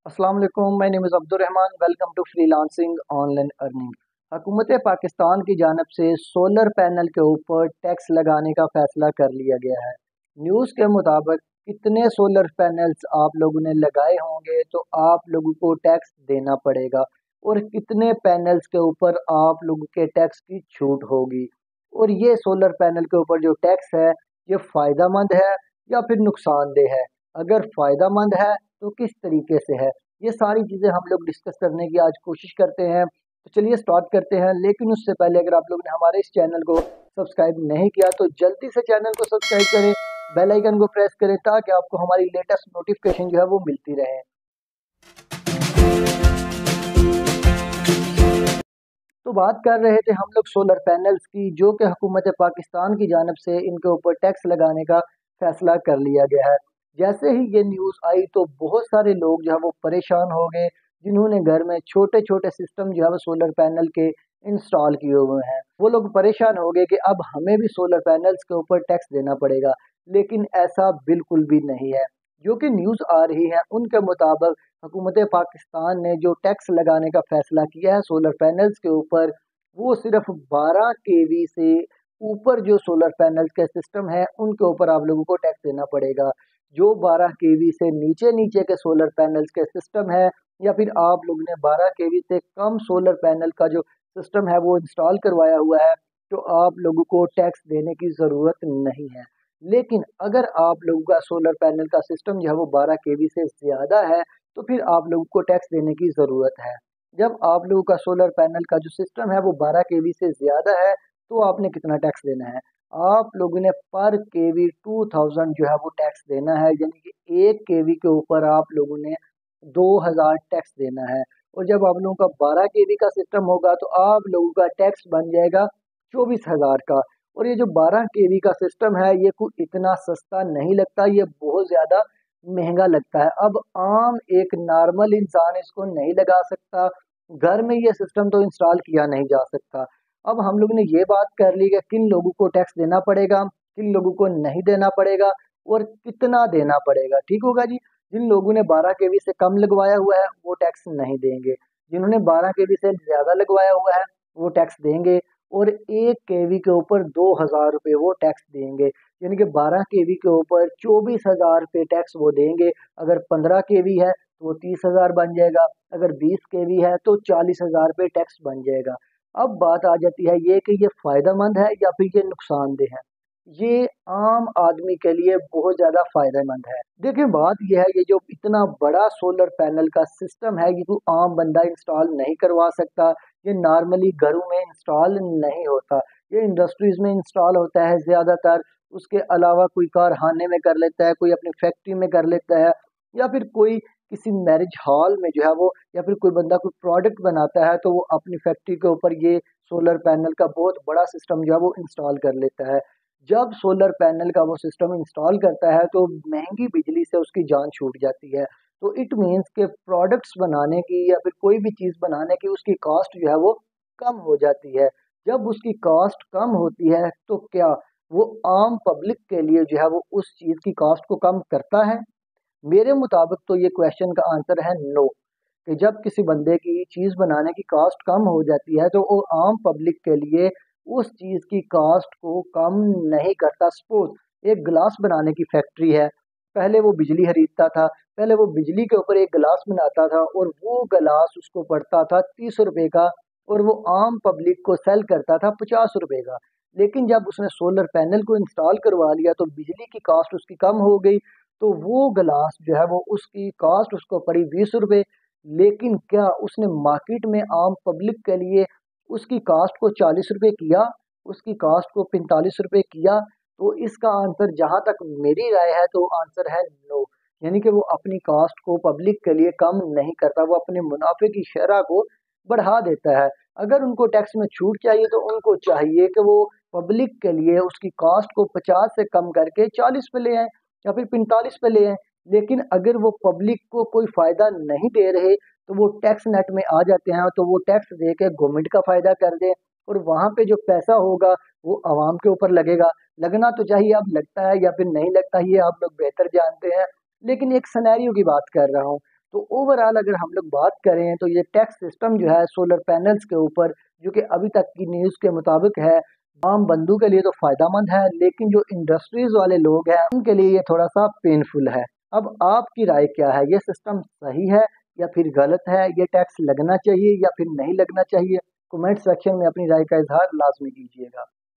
अस्सलाम वालेकुम, my name is Abdurrahman. Welcome to freelancing online earning. हुकूमत पाकिस्तान की जानिब से सोलर पैनल के ऊपर टैक्स लगाने का फैसला कर लिया गया है। न्यूज़ के मुताबिक कितने सोलर पैनल्स आप लोगों ने लगाए होंगे तो आप लोगों को टैक्स देना पड़ेगा, और कितने पैनल्स के ऊपर आप लोगों के टैक्स की छूट होगी। और ये सोलर पैनल के ऊपर जो टैक्स है, ये फ़ायदा मंद है या फिर नुकसानदेह है। अगर फ़ायदा मंद है तो किस तरीके से है, ये सारी चीज़ें हम लोग डिस्कस करने की आज कोशिश करते हैं। तो चलिए स्टार्ट करते हैं, लेकिन उससे पहले अगर आप लोगों ने हमारे इस चैनल को सब्सक्राइब नहीं किया तो जल्दी से चैनल को सब्सक्राइब करें, बेल आइकन को प्रेस करें ताकि आपको हमारी लेटेस्ट नोटिफिकेशन जो है वो मिलती रहे। तो बात कर रहे थे हम लोग सोलर पैनल्स की, जो कि हुकूमत पाकिस्तान की जानिब से इनके ऊपर टैक्स लगाने का फैसला कर लिया गया है। जैसे ही ये न्यूज़ आई तो बहुत सारे लोग जो है वो परेशान हो गए, जिन्होंने घर में छोटे छोटे सिस्टम जो है वो सोलर पैनल के इंस्टॉल किए हुए हैं। वो लोग परेशान हो गए कि अब हमें भी सोलर पैनल्स के ऊपर टैक्स देना पड़ेगा, लेकिन ऐसा बिल्कुल भी नहीं है। जो कि न्यूज़ आ रही है उनके मुताबिक हुकूमत पाकिस्तान ने जो टैक्स लगाने का फैसला किया है सोलर पैनल्स के ऊपर, वो सिर्फ 12 केवी से ऊपर जो सोलर पैनल्स के सिस्टम है उनके ऊपर आप लोगों को टैक्स देना पड़ेगा। जो 12 केवी से नीचे नीचे के सोलर पैनल्स के सिस्टम है, या फिर आप लोगों ने 12 केवी से कम सोलर पैनल का जो सिस्टम है वो इंस्टॉल करवाया हुआ है, तो आप लोगों को टैक्स देने की ज़रूरत नहीं है। लेकिन अगर आप लोगों का सोलर पैनल का सिस्टम जो है वो 12 केवी से ज़्यादा है, तो फिर आप लोगों को टैक्स देने की ज़रूरत है। जब आप लोगों का सोलर पैनल का जो सिस्टम है वो 12 केवी से ज़्यादा है, तो आपने कितना टैक्स देना है? आप लोगों ने पर केवी 2000 जो है वो टैक्स देना है, यानी कि 1 केवी के ऊपर आप लोगों ने 2000 टैक्स देना है। और जब आप लोगों का 12 केवी का सिस्टम होगा तो आप लोगों का टैक्स बन जाएगा 24,000 का। और ये जो 12 केवी का सिस्टम है ये कोई इतना सस्ता नहीं लगता, ये बहुत ज़्यादा महंगा लगता है। अब आम एक नॉर्मल इंसान इसको नहीं लगा सकता, घर में ये सिस्टम तो इंस्टॉल किया नहीं जा सकता। अब हम लोग ने ये बात कर ली कि किन लोगों को टैक्स देना पड़ेगा, किन लोगों को नहीं देना पड़ेगा, और कितना देना पड़ेगा। ठीक होगा जी। जिन लोगों ने 12 केवी से कम लगवाया हुआ है वो टैक्स नहीं देंगे, जिन्होंने 12 केवी से ज़्यादा लगवाया हुआ है वो टैक्स देंगे। और 1 केवी के ऊपर 2000 रुपये वो टैक्स देंगे, यानी कि 12 केवी के ऊपर 24,000 रुपये टैक्स वो देंगे। अगर 15 केवी है तो वो 30,000 बन जाएगा, अगर 20 केवी है तो 40,000 रुपये टैक्स बन जाएगा। अब बात आ जाती है ये कि ये फ़ायदेमंद है या फिर ये नुकसानदेह है। ये आम आदमी के लिए बहुत ज़्यादा फ़ायदेमंद है। देखिए बात ये है, ये जो इतना बड़ा सोलर पैनल का सिस्टम है ये कोई आम बंदा इंस्टॉल नहीं करवा सकता। ये नॉर्मली घरों में इंस्टॉल नहीं होता, ये इंडस्ट्रीज़ में इंस्टॉल होता है ज़्यादातर। उसके अलावा कोई कारखाने में कर लेता है, कोई अपनी फैक्ट्री में कर लेता है, या फिर कोई किसी मैरिज हॉल में जो है वो, या फिर कोई बंदा कोई प्रोडक्ट बनाता है तो वो अपनी फैक्ट्री के ऊपर ये सोलर पैनल का बहुत बड़ा सिस्टम जो है वो इंस्टॉल कर लेता है। जब सोलर पैनल का वो सिस्टम इंस्टॉल करता है तो महंगी बिजली से उसकी जान छूट जाती है। तो इट मीन्स के प्रोडक्ट्स बनाने की या फिर कोई भी चीज़ बनाने की उसकी कॉस्ट जो है वो कम हो जाती है। जब उसकी कॉस्ट कम होती है तो क्या वो आम पब्लिक के लिए जो है वो उस चीज़ की कॉस्ट को कम करता है? मेरे मुताबिक तो ये क्वेश्चन का आंसर है नो। कि जब किसी बंदे की चीज़ बनाने की कॉस्ट कम हो जाती है तो वो आम पब्लिक के लिए उस चीज़ की कॉस्ट को कम नहीं करता। सपोज़ एक गिलास बनाने की फैक्ट्री है, पहले वो बिजली खरीदता था, पहले वो बिजली के ऊपर एक गिलास बनाता था और वो गिलास उसको पड़ता था 30 रुपए का, और वो आम पब्लिक को सेल करता था 50 रुपए का। लेकिन जब उसने सोलर पैनल को इंस्टॉल करवा लिया तो बिजली की कॉस्ट उसकी कम हो गई, तो वो गिलास जो है वो उसकी कॉस्ट उसको पड़ी 20 रुपए। लेकिन क्या उसने मार्केट में आम पब्लिक के लिए उसकी कॉस्ट को 40 रुपए किया, उसकी कॉस्ट को 45 रुपए किया? तो इसका आंसर जहाँ तक मेरी राय है तो आंसर है नो। यानी कि वो अपनी कॉस्ट को पब्लिक के लिए कम नहीं करता, वो अपने मुनाफे की शरह को बढ़ा देता है। अगर उनको टैक्स में छूट चाहिए तो उनको चाहिए कि वो पब्लिक के लिए उसकी कॉस्ट को 50 से कम करके 40 पे ले आएँ या फिर 45 पे ले आएँ। लेकिन अगर वो पब्लिक को कोई फ़ायदा नहीं दे रहे तो वो टैक्स नेट में आ जाते हैं, तो वो टैक्स दे के गवर्नमेंट का फ़ायदा कर दें, और वहाँ पे जो पैसा होगा वो आवाम के ऊपर लगेगा। लगना तो चाहिए, अब लगता है या फिर नहीं लगता ये आप लोग बेहतर जानते हैं। लेकिन एक सिनेरियो की बात कर रहा हूँ, तो ओवरऑल अगर हम लोग बात करें तो ये टैक्स सिस्टम जो है सोलर पैनल्स के ऊपर, जो कि अभी तक की न्यूज़ के मुताबिक है, आम बंदों के लिए तो फ़ायदेमंद है, लेकिन जो इंडस्ट्रीज़ वाले लोग हैं उनके लिए ये थोड़ा सा पेनफुल है। अब आपकी राय क्या है, ये सिस्टम सही है या फिर गलत है? ये टैक्स लगना चाहिए या फिर नहीं लगना चाहिए? कमेंट सेक्शन में अपनी राय का इज़हार लाज़मी कीजिएगा।